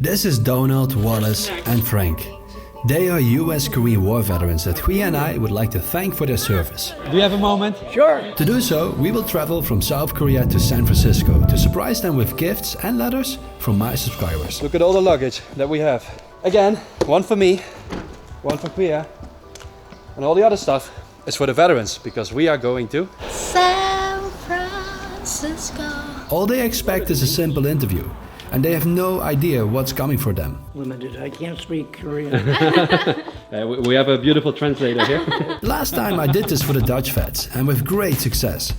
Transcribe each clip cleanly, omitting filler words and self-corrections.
This is Donald, Wallace and Frank. They are US Korean War veterans that we and I would like to thank for their service. Do you have a moment? Sure. To do so, we will travel from South Korea to San Francisco to surprise them with gifts and letters from my subscribers. Look at all the luggage that we have. Again, one for me, one for Korea, and all the other stuff is for the veterans because we are going to San Francisco. All they expect is a simple interview, and they have no idea what's coming for them. Limited. I can't speak Korean. we have a beautiful translator here. Last time I did this for the Dutch vets, and with great success.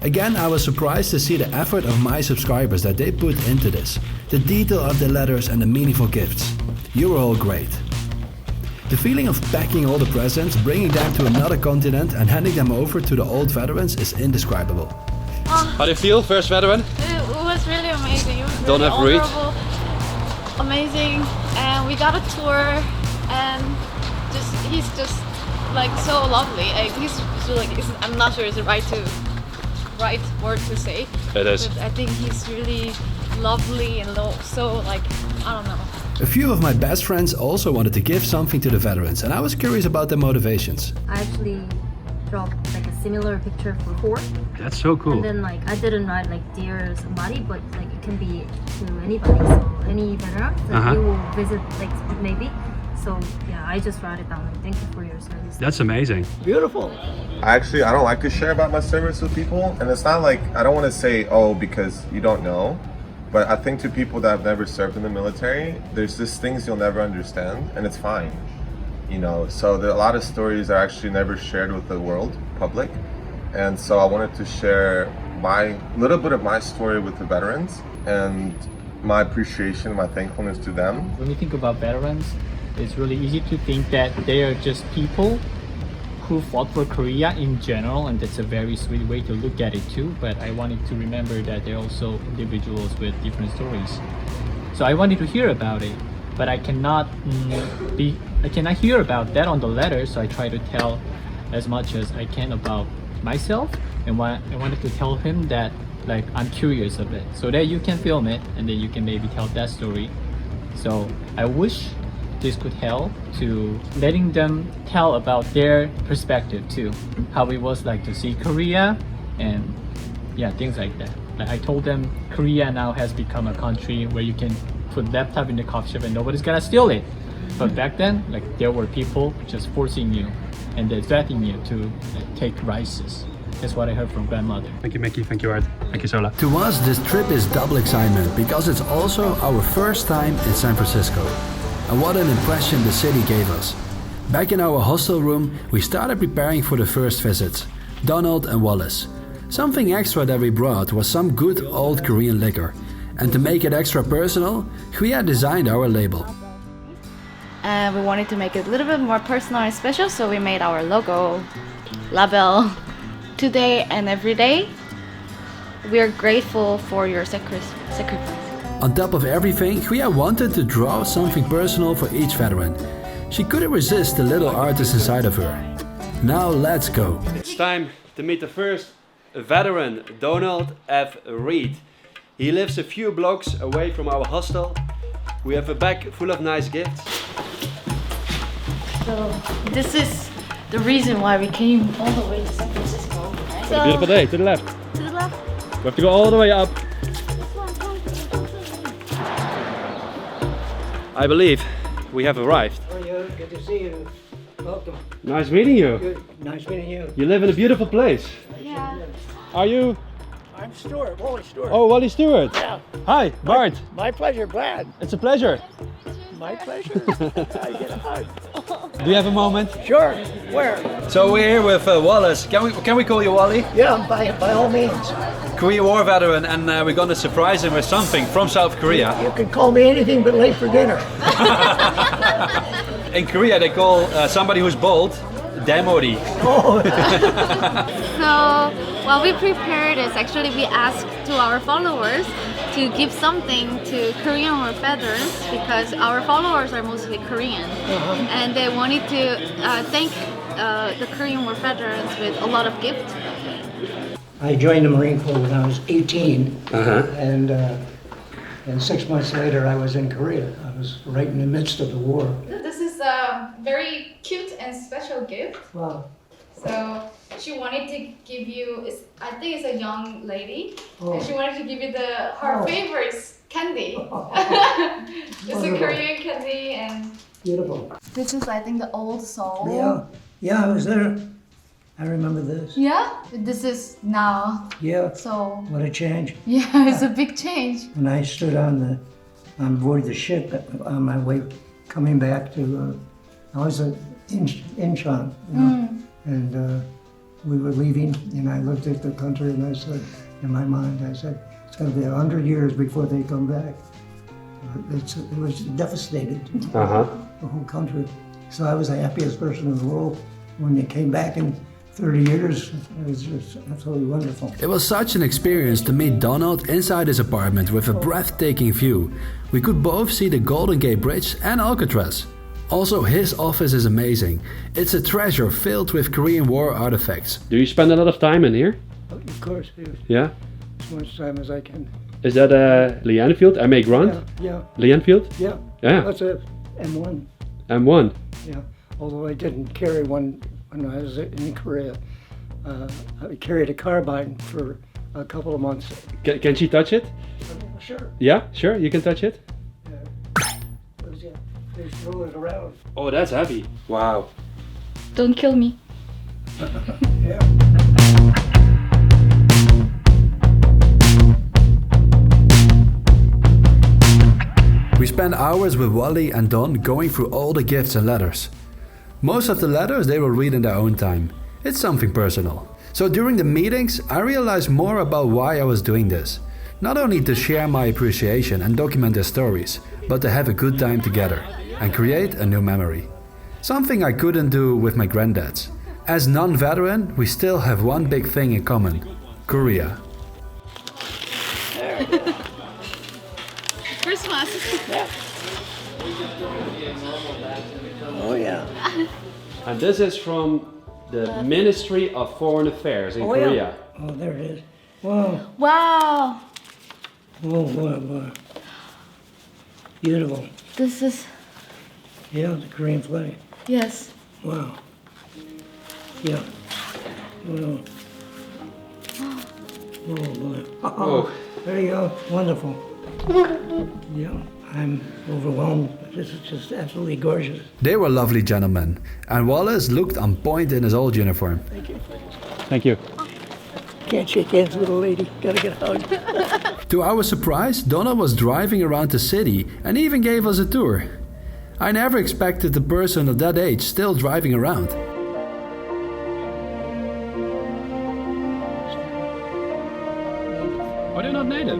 Again, I was surprised to see the effort of my subscribers that they put into this, the detail of the letters and the meaningful gifts. You were all great. The feeling of packing all the presents, bringing them to another continent and handing them over to the old veterans is indescribable. How do you feel, first veteran? It was really amazing. It was Don't really have to read. honorable, amazing, and we got a tour, and he's just like so lovely. Like, I'm not sure it's the right word to say. It is. But I think he's really lovely and so like, I don't know. A few of my best friends also wanted to give something to the veterans, and I was curious about their motivations. I actually dropped like a similar picture for Thor. That's so cool. And then like I didn't write like dear somebody, but like it can be to anybody. So any veteran that you will visit, like maybe. So yeah, I just write it down. Like, thank you for your service. That's amazing. Beautiful. I don't like to share about my service with people, and it's not like I don't want to say because you don't know, but I think to people that have never served in the military, there's just things you'll never understand, and it's fine, so there are a lot of stories are actually never shared with the world public, and so I wanted to share my little bit of my story with the veterans and my appreciation, my thankfulness to them. When we think about veterans, it's really easy to think that they are just people who fought for Korea in general, and that's a very sweet way to look at it too, but I wanted to remember that they're also individuals with different stories. So I wanted to hear about it, but I cannot hear about that on the letter, so I try to tell as much as I can about myself, and I wanted to tell him that like I'm curious of it, so that you can film it and then you can maybe tell that story. So I wish this could help to letting them tell about their perspective too, how it was like to see Korea, and yeah, things like that. Like I told them Korea now has become a country where you can put laptop in the coffee shop and nobody's gonna steal it, but back then like there were people just forcing you and they're threatening you to take rices. That's what I heard from grandmother. Thank you, Mickey. Thank you, Art. Thank you, Sola. To us, this trip is double excitement because it's also our first time in San Francisco. And what an impression the city gave us. Back in our hostel room, we started preparing for the first visits, Donald and Wallace. Something extra that we brought was some good old Korean liquor. And to make it extra personal, we had designed our label. We wanted to make it a little bit more personal and special, so we made our logo, label, today and every day. We are grateful for your sacrifice. On top of everything, Hwee wanted to draw something personal for each veteran. She couldn't resist the little artist inside of her. Now let's go. It's time to meet the first veteran, Donald F. Reed. He lives a few blocks away from our hostel. We have a bag full of nice gifts. So this is the reason why we came all the way to San Francisco. Right? What a beautiful day. To the left. To the left. We have to go all the way up. I believe we have arrived. How are you? Good to see you. Welcome. Nice meeting you. Good. Nice meeting you. You live in a beautiful place. Yeah. Are you? I'm Stuart, Wally Stewart. Oh, Wally Stewart. Yeah. Hi, Bart. My pleasure, Brad. It's a pleasure. My pleasure. I get a hug. Do you have a moment? Sure. Where? So we're here with Wallace. Can we call you Wally? Yeah, by all means. Korean War veteran, and we're gonna surprise him with something from South Korea. You can call me anything but late for dinner. In Korea, they call somebody who's bold, Damori. Oh. So what we prepared is actually we asked to our followers to give something to Korean War veterans because our followers are mostly Korean, and they wanted to thank the Korean War veterans with a lot of gifts. I joined the Marine Corps when I was 18, and 6 months later I was in Korea. was right in the midst of the war. This is a very cute and special gift. Wow. So she wanted to give you, I think it's a young lady, and she wanted to give you her favorite candy. It's a Korean candy and Beautiful. this is I think the old soul. Yeah, I was there. I remember this. Yeah? This is now. Yeah. So What a change. yeah, it's a big change. When I stood on board the ship on my way coming back to, I was in Incheon, you know, and we were leaving, and I looked at the country and I said, in my mind, I said, it's going to be 100 years before they come back. It was devastated, the whole country. So I was the happiest person in the world when they came back in 30 years. It was just absolutely wonderful. It was such an experience to meet Donald inside his apartment with a breathtaking view. We could both see the Golden Gate Bridge and Alcatraz. Also, his office is amazing. It's a treasure filled with Korean War artifacts. Do you spend a lot of time in here? Of course, Yeah? as much time as I can. Is that Lianefield? M.A. Grant? Yeah, Lianefield? yeah. Yeah. That's a M1. M1? Yeah, although I didn't carry one when I was in Korea. I carried a carbine for a couple of months. Can she touch it? Sure. Yeah, sure, you can touch it. They throw it around. Oh, that's heavy. Wow. Don't kill me. Yeah. We spent hours with Wally and Don going through all the gifts and letters. Most of the letters they will read in their own time. It's something personal. So during the meetings, I realized more about why I was doing this. Not only to share my appreciation and document their stories, but to have a good time together and create a new memory. Something I couldn't do with my granddads. As non-veteran, we still have one big thing in common: Korea. Christmas. Oh yeah. And this is from the Ministry of Foreign Affairs in Korea. Oh, there it is. Wow. Wow. Oh, boy. Beautiful. This is, Yeah, the Korean flag. yes. Wow. Yeah. Wow. Oh, boy. Oh. There you go. Wonderful. Yeah, I'm overwhelmed. This is just absolutely gorgeous. They were lovely gentlemen, and Wallace looked on point in his old uniform. Thank you. Can't shake hands with a lady. Gotta get hugged. To our surprise, Donna was driving around the city and even gave us a tour. I never expected a person of that age still driving around. Oh, they're not native.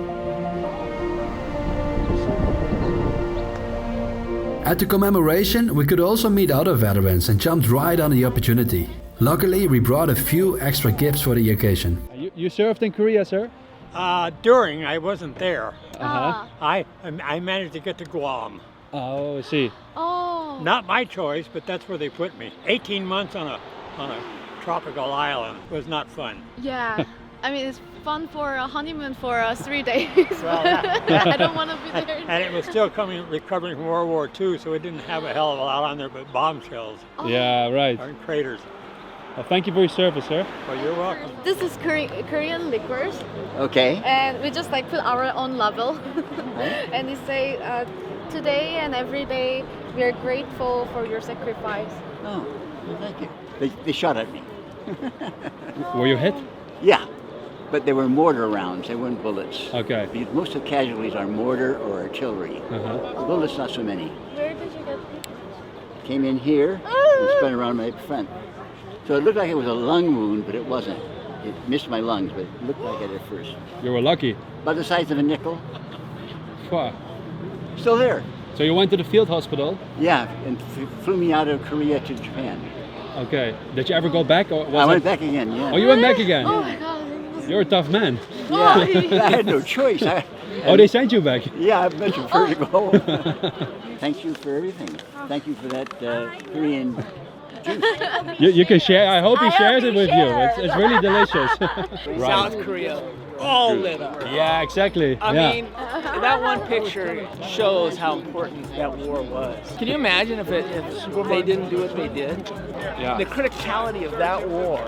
At the commemoration, we could also meet other veterans and jumped right on the opportunity. Luckily, we brought a few extra gifts for the occasion. You served in Korea, sir? During, I wasn't there. Uh-huh. I managed to get to Guam. Oh, I see. Oh. Not my choice, but that's where they put me. 18 months on a tropical island was not fun. Yeah. I mean, it's fun for a honeymoon for 3 days. Well, I don't want to be there. And it was still recovering from World War II, so it didn't have a hell of a lot on there but bomb shells Yeah, right. or craters. Well, thank you for your service, sir. Well, you're welcome. This is Korean liquors, Okay. and we just like put our own label, and they say today and every day we are grateful for your sacrifice. Oh, well, thank you. They shot at me. Were you hit? Yeah, but they were mortar rounds. They weren't bullets. Okay. Because most of the casualties are mortar or artillery. Uh-huh. Bullets, not so many. Where did you get? Came in here and spun around my front. So it looked like it was a lung wound, but it wasn't. It missed my lungs, but it looked like it at first. You were lucky. About the size of a nickel. Wow. Still there. So you went to the field hospital? Yeah, and flew me out of Korea to Japan. Okay. Did you ever go back? Or was I went that- back again, yeah. Oh, you went back again? Oh my God. You're a tough man. Yeah, I had no choice. Oh, they sent you back? Yeah, I much prefer to go home. Thank you for everything. Thank you for that Korean You can share. I hope he shares it with you. It's really delicious. South Korea, all lit up. Yeah, exactly. I mean, that one picture shows how important that war was. Can you imagine if they didn't do what they did? Yeah. The criticality of that war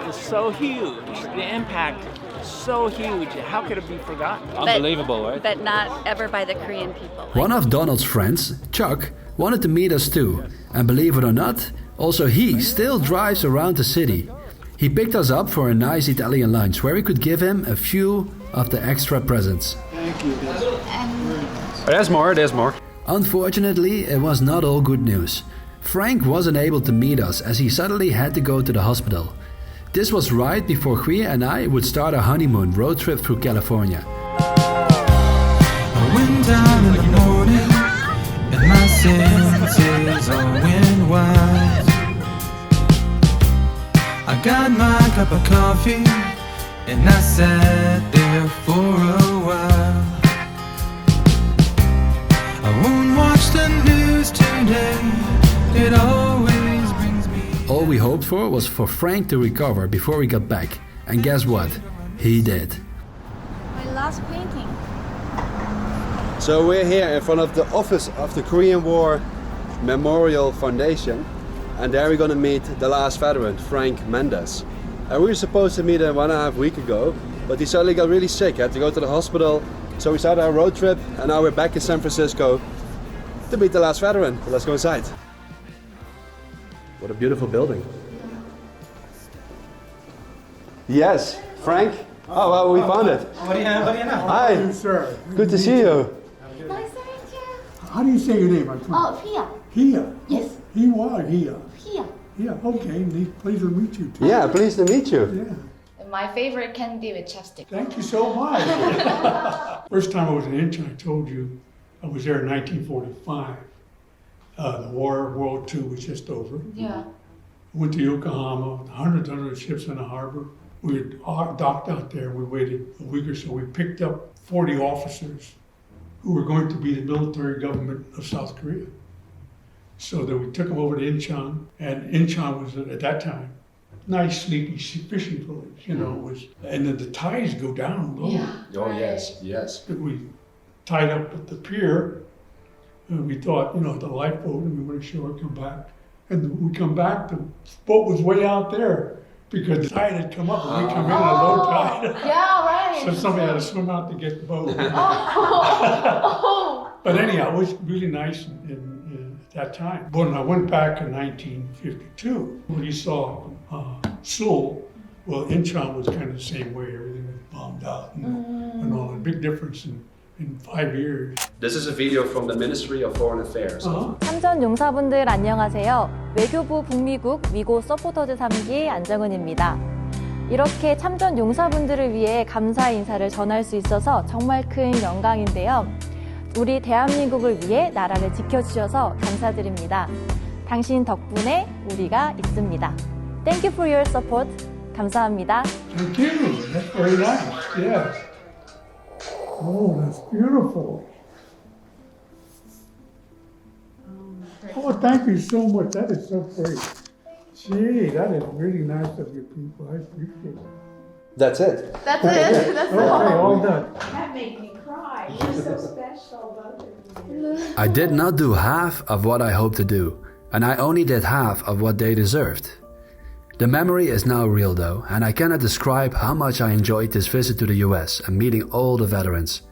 is so huge. The impact so huge. How could it be forgotten? Unbelievable, right? But not ever by the Korean people. One of Donald's friends, Chuck, wanted to meet us too. And believe it or not, also he still drives around the city. He picked us up for a nice Italian lunch where we could give him a few of the extra presents. Thank you. There's more. Unfortunately, it was not all good news. Frank wasn't able to meet us as he suddenly had to go to the hospital. This was right before Huy and I would start a honeymoon road trip through California. I went down in the morning and my senses all went wild. I got my cup of coffee and I sat there for a while. I won't watch the news today, it always brings me. All we hoped for was for Frank to recover before we got back. And guess what? He did. My last painting. So we're here in front of the office of the Korean War Memorial Foundation, and there we're gonna meet the last veteran, Frank Mendes. And we were supposed to meet him 1.5 weeks ago, but he suddenly got really sick, had to go to the hospital. So we started our road trip, and now we're back in San Francisco to meet the last veteran. So let's go inside. What a beautiful building. Yes, Frank. Oh, well, we found it. Hi. Sir. Good to see you. Nice to meet you. How do you say your name? Oh, Pia. Hia. Yes. Hiwa or Hia? Pia. Yeah, okay. Pleased to meet you too. Yeah, pleased to meet you. Yeah. My favorite candy with chapstick. Thank you so much. First time I was in Incheon, I told you, I was there in 1945. The war, World II was just over. Yeah. Went to Yokohama, hundreds of ships in the harbor. We were docked out there. We waited a week or so. We picked up 40 officers who were going to be the military government of South Korea. So then we took them over to Incheon, and Incheon was at that time nice, sleepy fishing village. You know, and then the tides go down low. Yeah. Oh yes. We tied up at the pier, and we thought, you know, the lifeboat, and we went ashore, come back. And we come back, the boat was way out there because the tide had come up, and we come in at a low tide. Yeah, right. So somebody had to swim out to get the boat. Oh. But anyhow, it was really nice at that time. When I went back in 1952, when you saw Seoul, well, Incheon was kind of the same way. Everything was bombed out and all. A big difference in 5 years. This is a video from the Ministry of Foreign Affairs. 참전용사분들 안녕하세요. 외교부 북미국 위고 서포터즈 3기 안정은입니다. 이렇게 참전용사분들을 위해 감사 인사를 전할 수 있어서 정말 큰 영광인데요. 우리 대한민국을 위해 나라를 지켜주셔서 감사드립니다. 당신 덕분에 우리가 있습니다. Thank you for your support. 감사합니다. Thank you. That's very nice. Yeah. Oh, that's beautiful. Oh, thank you so much. That is so great. Gee, that is really nice of you people. I appreciate it. That's it. That's it. That's Okay, all. all done. That made me cry. You're so special, both of you. I did not do half of what I hoped to do, and I only did half of what they deserved. The memory is now real though, and I cannot describe how much I enjoyed this visit to the US and meeting all the veterans.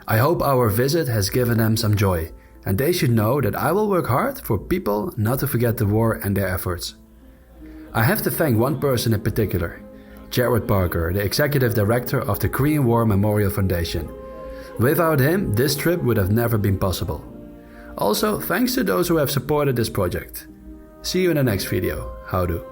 I hope our visit has given them some joy, and they should know that I will work hard for people not to forget the war and their efforts. I have to thank one person in particular, Jared Parker, the Executive Director of the Korean War Memorial Foundation. Without him, this trip would have never been possible. Also, thanks to those who have supported this project. See you in the next video. Houdoe.